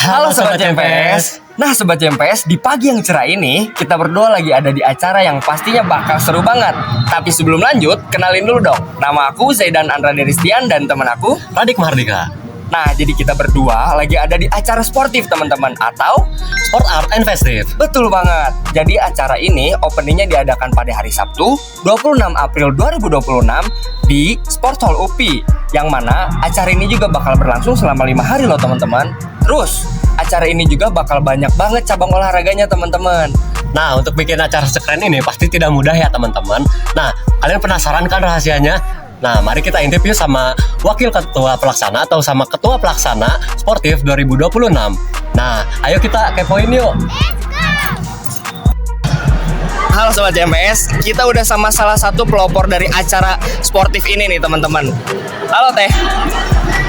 Halo Sobat CMPS. Nah Sobat CMPS, di pagi yang cerah ini kita berdua lagi ada di acara yang pastinya bakal seru banget. Tapi sebelum lanjut, kenalin dulu dong. Nama aku Zaidan Andra Deristian dan teman aku Radik Mahardika. Nah, jadi kita berdua lagi ada di acara sportif teman-teman, atau Sport Art and Festive. betul banget. Jadi acara ini openingnya diadakan pada hari Sabtu 26 April 2026 di Sport Hall UPI, yang mana acara ini juga bakal berlangsung selama 5 hari loh teman-teman. Terus acara ini juga bakal banyak banget cabang olahraganya teman-teman. Nah, untuk bikin acara sekeren ini pasti tidak mudah ya teman-teman. Nah, kalian penasaran kan rahasianya? Nah, mari kita interview sama Wakil Ketua Pelaksana atau sama Ketua Pelaksana Sportif 2026. Nah, ayo kita kepoin yuk. Halo Sobat CMPS, kita udah sama salah satu pelopor dari acara sportif ini nih teman-teman. Halo Teh.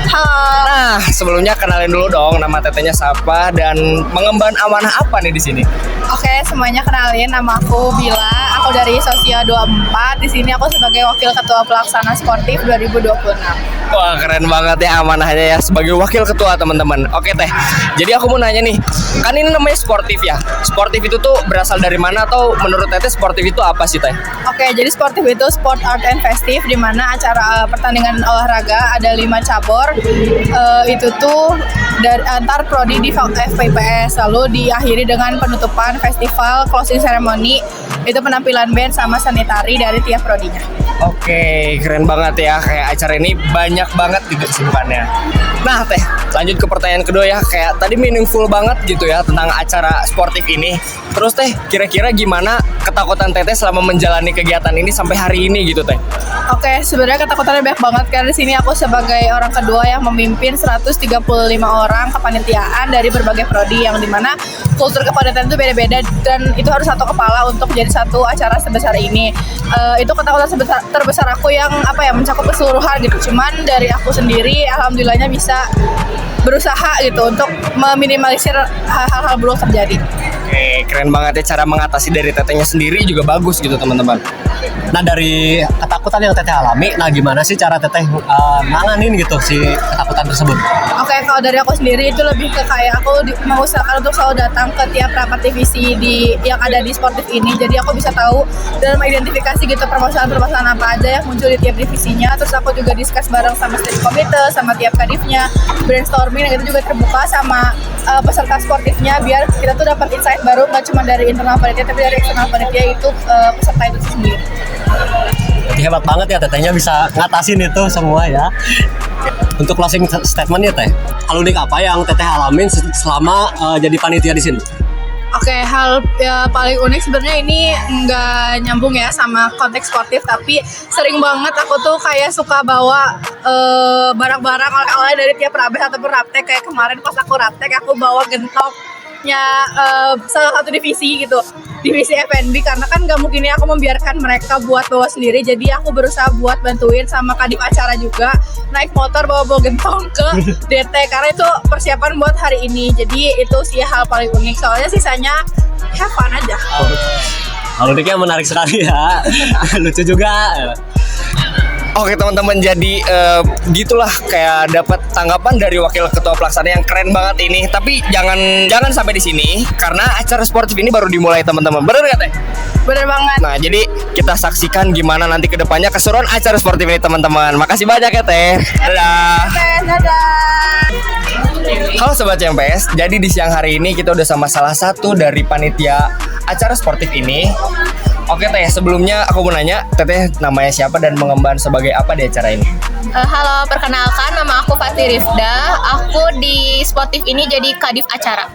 Halo. Nah, sebelumnya kenalin dulu dong, nama tetenya siapa dan mengemban amanah apa nih di sini? Oke, semuanya kenalin, nama aku Bila. Aku dari Sosio 24. Di sini aku sebagai Wakil Ketua Pelaksana Sportif 2026. Wah, keren banget ya amanahnya ya sebagai wakil ketua teman-teman. Oke Teh, jadi aku mau nanya nih, kan ini namanya sportif ya. Sportif itu tuh berasal dari mana, atau menurut Teteh sportif itu apa sih Teh? Oke, jadi sportif itu Sport Art and Festive, di mana acara pertandingan olahraga ada 5 cabur. Itu tuh dari antar prodi di FPPS, lalu diakhiri dengan penutupan festival closing ceremony. Itu penampilan band sama sanitari dari tiap prodinya. Oke, keren banget ya, kayak acara ini banyak banget gitu simpannya. Nah Teh, lanjut ke pertanyaan kedua ya, kayak tadi meaningful banget gitu ya tentang acara sportif ini. Terus Teh, kira-kira gimana ketakutan Teteh selama menjalani kegiatan ini sampai hari ini gitu Teh? Oke, sebenarnya ketakutannya banyak banget karena di sini aku sebagai orang kedua yang memimpin 135 orang kepanitiaan dari berbagai prodi, yang dimana kultur kepanitiaan itu beda-beda dan itu harus satu kepala untuk jadi satu acara sebesar ini. Itu ketakutan terbesar aku yang mencakup keseluruhan gitu. Cuman dari aku sendiri alhamdulillahnya bisa berusaha gitu untuk meminimalisir hal-hal buruk terjadi. Oke, keren banget ya cara mengatasi dari Tetehnya sendiri juga bagus gitu teman-teman. Nah, dari ketakutan yang Teteh alami, nah gimana sih cara Teteh nanganin gitu si ketakutan tersebut? Oke, kalau dari aku sendiri itu lebih ke kayak aku mengusahakan untuk selalu datang ke tiap rapat divisi yang ada di sportif ini. Jadi aku bisa tahu dalam identifikasi gitu permasalahan-permasalahan apa aja yang muncul di tiap divisinya. Terus aku juga discuss bareng sama steering komite, sama tiap kadifnya, brainstorming, dan itu juga terbuka sama peserta sportifnya biar kita tuh dapat insight baru, nggak cuma dari internal panitia tapi dari eksternal panitia itu peserta itu sendiri. Jadi hebat banget ya Tetehnya bisa ngatasin itu semua ya. Untuk closing statement ya Teh, hal unik apa yang Teteh alamin selama jadi panitia di sini? Oke, hal paling unik sebenarnya ini nggak nyambung ya sama konteks sportif, tapi sering banget aku tuh kayak suka bawa barang-barang oleh-oleh dari tiap rabeh ataupun raptek. Kayak kemarin pas aku raptek, aku bawa gentoknya salah satu divisi gitu, divisi F&B, karena kan nggak mungkin ya aku membiarkan mereka buat bawa sendiri. Jadi aku berusaha buat bantuin sama kadif acara juga naik motor bawa gentong ke DT karena itu persiapan buat hari ini. Jadi itu sih hal paling unik, soalnya sisanya have fun aja. Hal uniknya menarik sekali ya. Lucu juga. Oke teman-teman, jadi gitulah kayak dapat tanggapan dari wakil ketua pelaksana yang keren banget ini. Tapi jangan sampai di sini karena acara sportif ini baru dimulai teman-teman. Bener gak Teh? Bener banget. Nah, jadi kita saksikan gimana nanti ke depannya keseruan acara sportif ini teman-teman. Makasih banyak ya Teh. Dadah. Dadah. Halo Sobat CMPS, jadi di siang hari ini kita udah sama salah satu dari panitia acara sportif ini. Oke Teh, sebelumnya aku mau nanya, Teteh namanya siapa dan mengemban sebagai apa di acara ini? Halo, perkenalkan nama aku Fatih Rifda. Aku di sportif ini jadi kadif acara.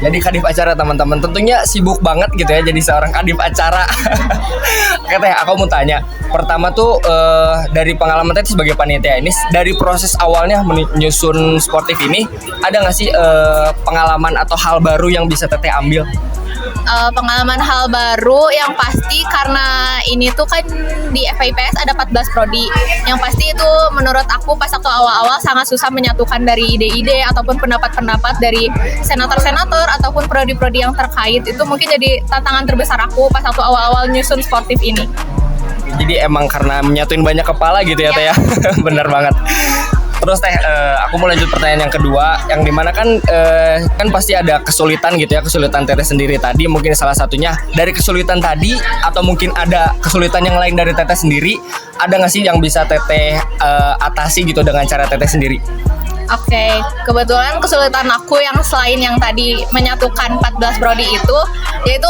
Jadi kadif acara teman-teman, tentunya sibuk banget gitu ya jadi seorang kadif acara. Oke Teh, aku mau tanya, pertama tuh dari pengalaman Teteh sebagai panitia ini, dari proses awalnya menyusun sportif ini, ada nggak sih pengalaman atau hal baru yang bisa Teteh ambil? Pengalaman hal baru yang pasti, karena ini tuh kan di FIPS ada 14 prodi. Yang pasti itu menurut aku pas waktu awal-awal sangat susah menyatukan dari ide-ide ataupun pendapat-pendapat dari senator-senator ataupun prodi-prodi yang terkait. Itu mungkin jadi tantangan terbesar aku pas waktu awal-awal nyusun sportif ini. Jadi emang karena menyatuin banyak kepala gitu ya Teh ya. Bener banget. Terus teh, aku mau lanjut pertanyaan yang kedua, yang dimana kan kan pasti ada kesulitan gitu ya, kesulitan Teteh sendiri tadi, mungkin salah satunya dari kesulitan tadi, atau mungkin ada kesulitan yang lain dari Teteh sendiri, ada nggak sih yang bisa Teteh atasi gitu dengan cara Teteh sendiri? Oke, kebetulan kesulitan aku yang selain yang tadi menyatukan 14 prodi itu, yaitu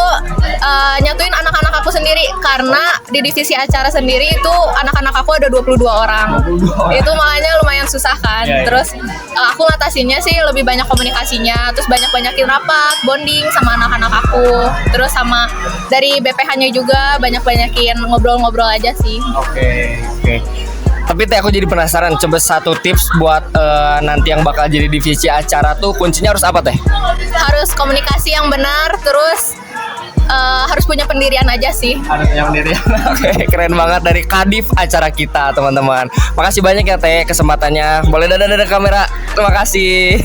nyatuin anak-anak aku sendiri, karena di divisi acara sendiri itu anak-anak aku ada 22 orang. Itu makanya lumayan susah kan. Terus aku ngatasinya sih lebih banyak komunikasinya, terus banyak-banyakin rapat, bonding sama anak-anak aku. Terus sama dari BPH-nya juga banyak-banyakin ngobrol-ngobrol aja sih. Oke. Tapi teh aku jadi penasaran, coba satu tips buat nanti yang bakal jadi divisi acara tuh kuncinya harus apa teh? Harus komunikasi yang benar, terus harus punya pendirian aja sih. Harus punya pendirian. Oke, keren banget dari Kadif acara kita, teman-teman. Makasih banyak ya teh kesempatannya. Boleh dadah kamera. Terima kasih.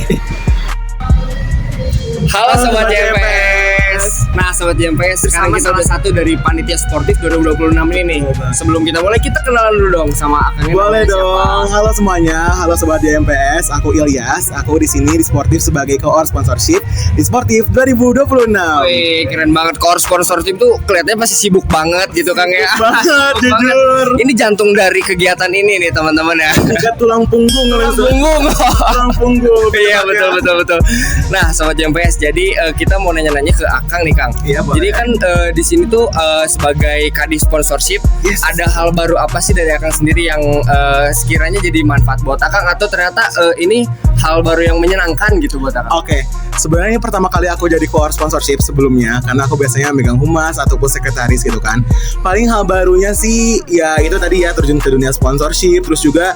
Halo Sobat JMPS. Nah Sobat JMPS, sekarang kita udah satu dari Panitia Sportif 2026 ini nih. Sebelum kita mulai, kita kenalan dulu dong sama Akangnya. Boleh dong. Halo semuanya, halo Sobat JMPS. Aku Ilyas. Aku di sini di Sportif sebagai koor sponsorship di Sportif 2026. Wih, keren banget. Koor sponsorship tuh kelihatannya pasti sibuk banget gitu Kang ya. Banget, jujur. Ini jantung dari kegiatan ini nih teman-teman ya. Dekat tulang punggung. Punggung. Tulang punggung. Iya betul. Nah Sobat JMPS, jadi kita mau nanya-nanya ke Akang nih Kang. Iya, boleh. Jadi kan di sini tuh sebagai Kadif sponsorship, Yes. ada hal baru apa sih dari Akang sendiri yang sekiranya jadi manfaat buat Akang, atau ternyata ini hal baru yang menyenangkan gitu buat Akang? Oke, sebenarnya ini pertama kali aku jadi koor sponsorship sebelumnya, karena aku biasanya megang humas ataupun sekretaris gitu kan. Paling hal barunya sih ya itu tadi ya, terjun ke dunia sponsorship. Terus juga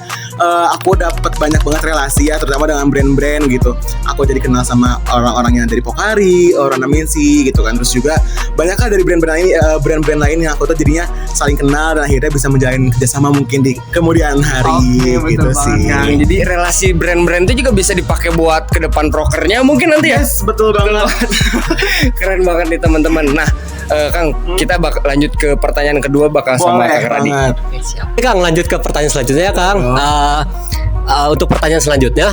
aku dapat banyak banget relasi ya, terutama dengan brand-brand gitu. Aku jadi kenal sama orang-orang yang dari Pokari, orang Naminsi gitu kan. Terus juga banyak kan dari brand-brand lain yang aku tuh jadinya saling kenal dan akhirnya bisa menjalin kerjasama mungkin di kemudian hari gitu sih. Kang. Jadi relasi brand-brand itu juga bisa dipakai buat ke depan prokernya mungkin nanti ya. Yes, betul banget. Keren banget nih teman-teman. Nah, Kang, kita lanjut ke pertanyaan kedua bakal sama Boleh Kang Radi. banget. Kang, lanjut ke pertanyaan selanjutnya ya Kang. Untuk pertanyaan selanjutnya,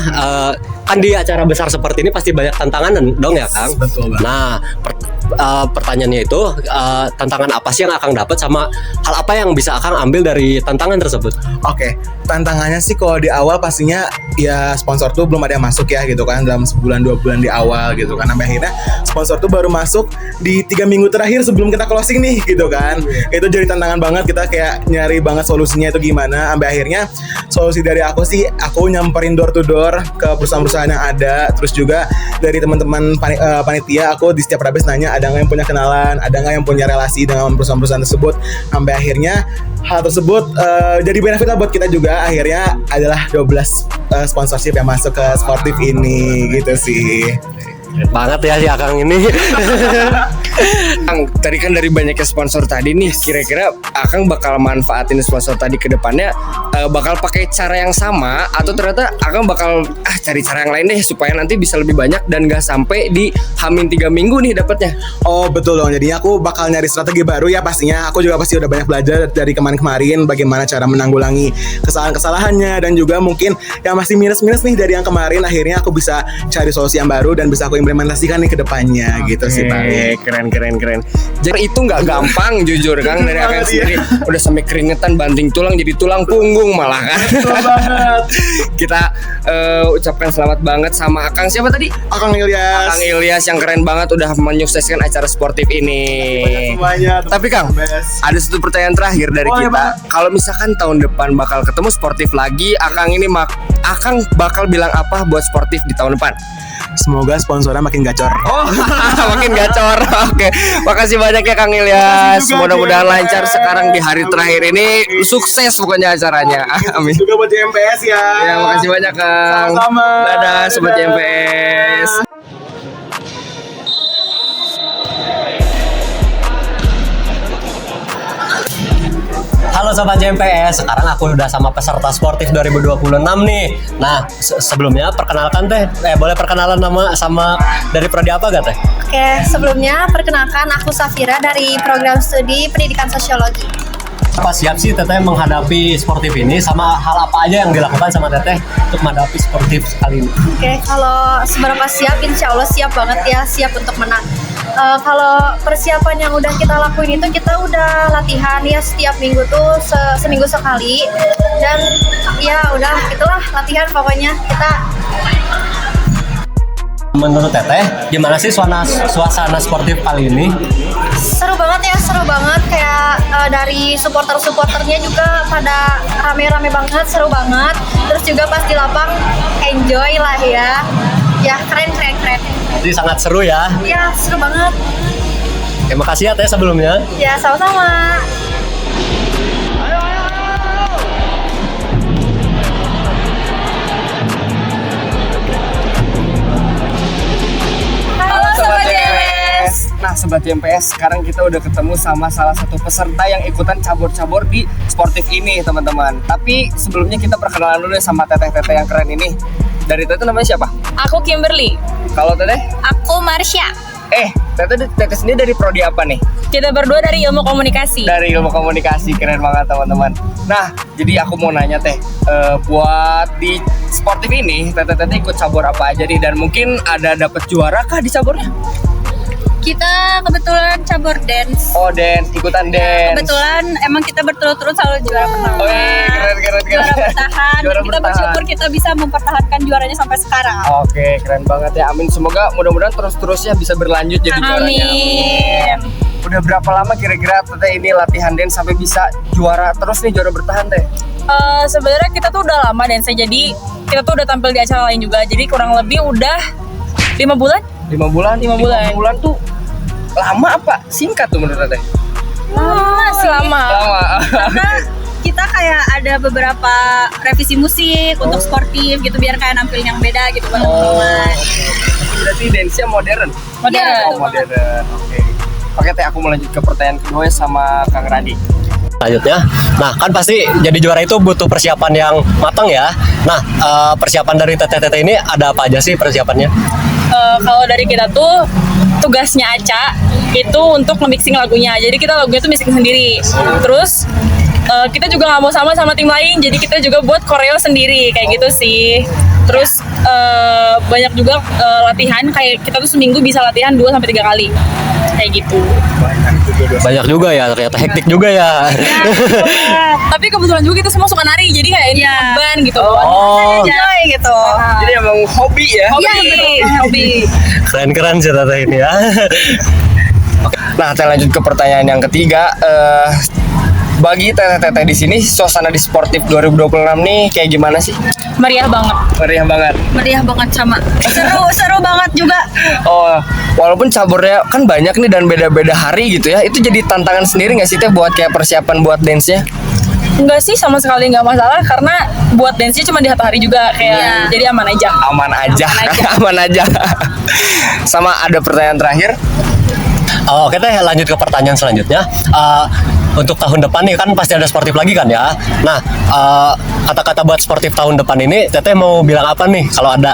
kan di acara besar seperti ini pasti banyak tantangan dong ya Kang. Betul banget. Nah, pertanyaannya itu tantangan apa sih yang Akang dapat, sama hal apa yang bisa Akang ambil dari tantangan tersebut? Oke, tantangannya sih kalau di awal pastinya ya sponsor tuh belum ada yang masuk ya gitu kan, dalam sebulan 2 bulan di awal gitu kan. Sampai akhirnya sponsor tuh baru masuk di 3 minggu terakhir sebelum kita closing nih gitu kan. Itu jadi tantangan banget, kita kayak nyari banget solusinya itu gimana. Sampai akhirnya solusi dari aku sih, aku nyamperin door to door ke perusahaan-perusahaan yang ada. Terus juga dari teman-teman panitia, aku di setiap rabes nanya ada nggak yang punya kenalan, ada nggak yang punya relasi dengan perusahaan-perusahaan tersebut. Sampai akhirnya hal tersebut jadi benefit lah buat kita juga. Akhirnya adalah 12 sponsorship yang masuk ke Sportif ini gitu sih. Banget ya si Akang ini. Kang, tadi kan dari banyaknya sponsor tadi nih, kira-kira Akang bakal manfaatin sponsor tadi ke depannya bakal pakai cara yang sama, atau ternyata Akang bakal cari cara yang lain deh supaya nanti bisa lebih banyak dan gak sampai di hamin 3 minggu nih dapatnya. Oh betul dong, jadinya aku bakal nyari strategi baru ya pastinya. Aku juga pasti udah banyak belajar dari kemarin-kemarin bagaimana cara menanggulangi kesalahan-kesalahannya, dan juga mungkin yang masih minus-minus nih dari yang kemarin, akhirnya aku bisa cari solusi yang baru dan bisa aku implementasikan nih ke depannya gitu sih Pak. Keren. Jadi itu nggak gampang jujur Kang, dari Akang sendiri udah sampai keringetan, banting tulang jadi tulang punggung malah kan. Betul banget. Kita ucapkan selamat banget sama Akang, siapa tadi? Akang Ilyas. Akang Ilyas yang keren banget udah menyukseskan acara sportif ini. Semuanya. Tapi Kang, ada satu pertanyaan terakhir dari Boleh, kita. Bang. Kalau misalkan tahun depan bakal ketemu sportif lagi, Akang ini Akang bakal bilang apa buat sportif di tahun depan? Semoga sponsornya makin gacor. Oh, makin gacor. Oke, makasih banyak ya Kang Ilyas. Makasih juga, Mudah-mudahan JMPS. lancar sekarang di hari terakhir ini, sukses pokoknya acaranya. Amin. Juga buat JMPS ya. Ya, makasih banyak Kang. Sama-sama. Dadah Sobat Dadah. JMPS. Halo Sobat JMPS, sekarang aku udah sama peserta Sportif 2026 nih. Nah, sebelumnya perkenalkan teh, boleh perkenalan nama sama dari prodi apa gak teh? Oke, sebelumnya perkenalkan aku Safira dari program studi pendidikan sosiologi. Apa siap sih Teteh menghadapi sportif ini, sama hal apa aja yang dilakukan sama Teteh untuk menghadapi sportif kali ini? Oke, kalau seberapa siap, insya Allah siap banget ya, siap untuk menang. Kalau persiapan yang udah kita lakuin itu, kita udah latihan ya setiap minggu tuh seminggu sekali, dan ya udah itulah latihan pokoknya kita. Menurut Teteh, gimana sih suasana sportif kali ini? Seru banget ya, seru banget kayak dari supporternya juga pada rame-rame banget, seru banget. Terus juga pas di lapang enjoy lah ya keren. Jadi sangat seru ya. Ya seru banget. Terima kasih ya Teh sebelumnya. Ya sama-sama. Halo Sobat JMPS. Nah Sobat JMPS, sekarang kita udah ketemu sama salah satu peserta yang ikutan cabur-cabur di sportif ini teman-teman. Tapi sebelumnya kita perkenalan dulu ya sama teteh-teteh yang keren ini. Dari teteh namanya siapa? Aku Kimberly. Kalau teteh? Aku Marsha. Teteh sendiri dari prodi apa nih? Kita berdua dari ilmu komunikasi. Dari ilmu komunikasi, keren banget teman-teman. Nah, jadi aku mau nanya teh, buat di sportif ini, teteh ikut cabur apa aja nih? Dan mungkin ada dapet juara kah di caburnya? Kita kebetulan cabur dance. Oh, dance, ikutan dance. Kebetulan emang kita berturut-turut selalu juara pertama. Oh, keren. Juara bertahan. Juara Dan kita bertahan. bersyukur kita bisa mempertahankan juaranya sampai sekarang. Oke, keren banget ya. Amin. Semoga mudah-mudahan terus-terusnya bisa berlanjut jadi juaranya. Amin. Udah berapa lama kira-kira teteh ini latihan dance sampai bisa juara terus nih, juara bertahan teh? Sebenarnya kita tuh udah lama dance, jadi kita tuh udah tampil di acara lain juga. Jadi kurang lebih udah 5 bulan. 5 bulan? 5 bulan. 5 bulan tuh lama apa singkat tuh menurut teteh? Lama. Karena kita kayak ada beberapa revisi musik untuk sportif gitu, biar kayak nampil yang beda gitu buat teman-teman. Berarti dance-nya modern? Modern. Oh, modern. Oke teh, aku mau lanjut ke pertanyaan kedua sama Kang Radi. Selanjutnya, nah kan pasti jadi juara itu butuh persiapan yang matang ya. Nah, persiapan dari teteh-teteh ini ada apa aja sih persiapannya? Kalau dari kita tuh tugasnya Aca itu untuk nge-mixing lagunya. Jadi kita lagunya tuh mixing sendiri. Terus kita juga nggak mau sama tim lain, jadi kita juga buat koreo sendiri kayak gitu sih. Terus banyak juga latihan, kayak kita tuh seminggu bisa latihan 2-3 kali kayak gitu. Banyak juga ya, ternyata hektik juga ya. Tapi kebetulan juga kita semua suka nari, jadi kayak ini beban gitu. Oh, Enjoy gitu. Jadi emang hobi ya? Hobi. keren-keren sih teteh ini ya. Nah, kita lanjut ke pertanyaan yang ketiga. Bagi teteh-teteh di sini, suasana di sportif 2026 nih kayak gimana sih? Meriah banget. Meriah banget. Meriah banget sama. Seru banget juga. Oh, walaupun caburnya kan banyak nih dan beda-beda hari gitu ya, itu jadi tantangan sendiri nggak sih teh buat kayak persiapan buat dance-nya? Enggak sih, sama sekali nggak masalah, karena buat dance-nya cuma di hari juga kayak jadi aman aja. Aman aja. Aman aja. Sama ada pertanyaan terakhir. Oke teh, lanjut ke pertanyaan selanjutnya. Untuk tahun depan nih kan pasti ada sportif lagi kan ya. Nah, kata-kata buat sportif tahun depan ini teteh mau bilang apa nih kalau ada?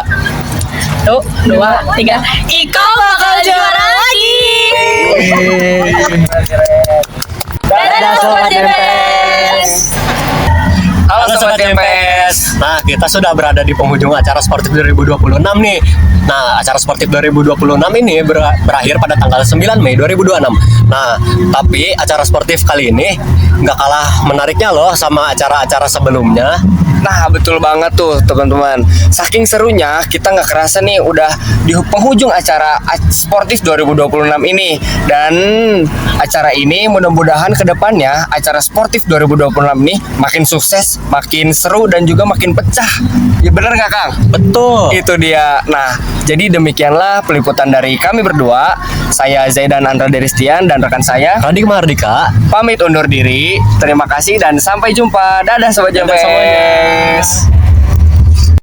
1, 2, 3. Iko bakal juara lagi. Dadah Sobat JMPS. Halo Sobat JMPS. Nah, kita sudah berada di penghujung acara sportif 2026 nih. Nah, acara sportif 2026 ini berakhir pada tanggal 9 Mei 2026. Nah, tapi acara sportif kali ini nggak kalah menariknya loh sama acara-acara sebelumnya. Nah, betul banget tuh teman-teman. Saking serunya, kita nggak kerasa nih udah di penghujung acara sportif 2026 ini. Dan acara ini mudah-mudahan ke depannya acara sportif 2026 ini makin sukses, makin seru dan juga makin pecah. Ya bener nggak Kang? Betul. Itu dia. Nah, jadi demikianlah peliputan dari kami berdua. Saya Zaidan Andra Deristian dan rekan saya Radik Mahardika. pamit undur diri. Terima kasih dan sampai jumpa. Dadah Sobat Dadah semuanya. JMPS.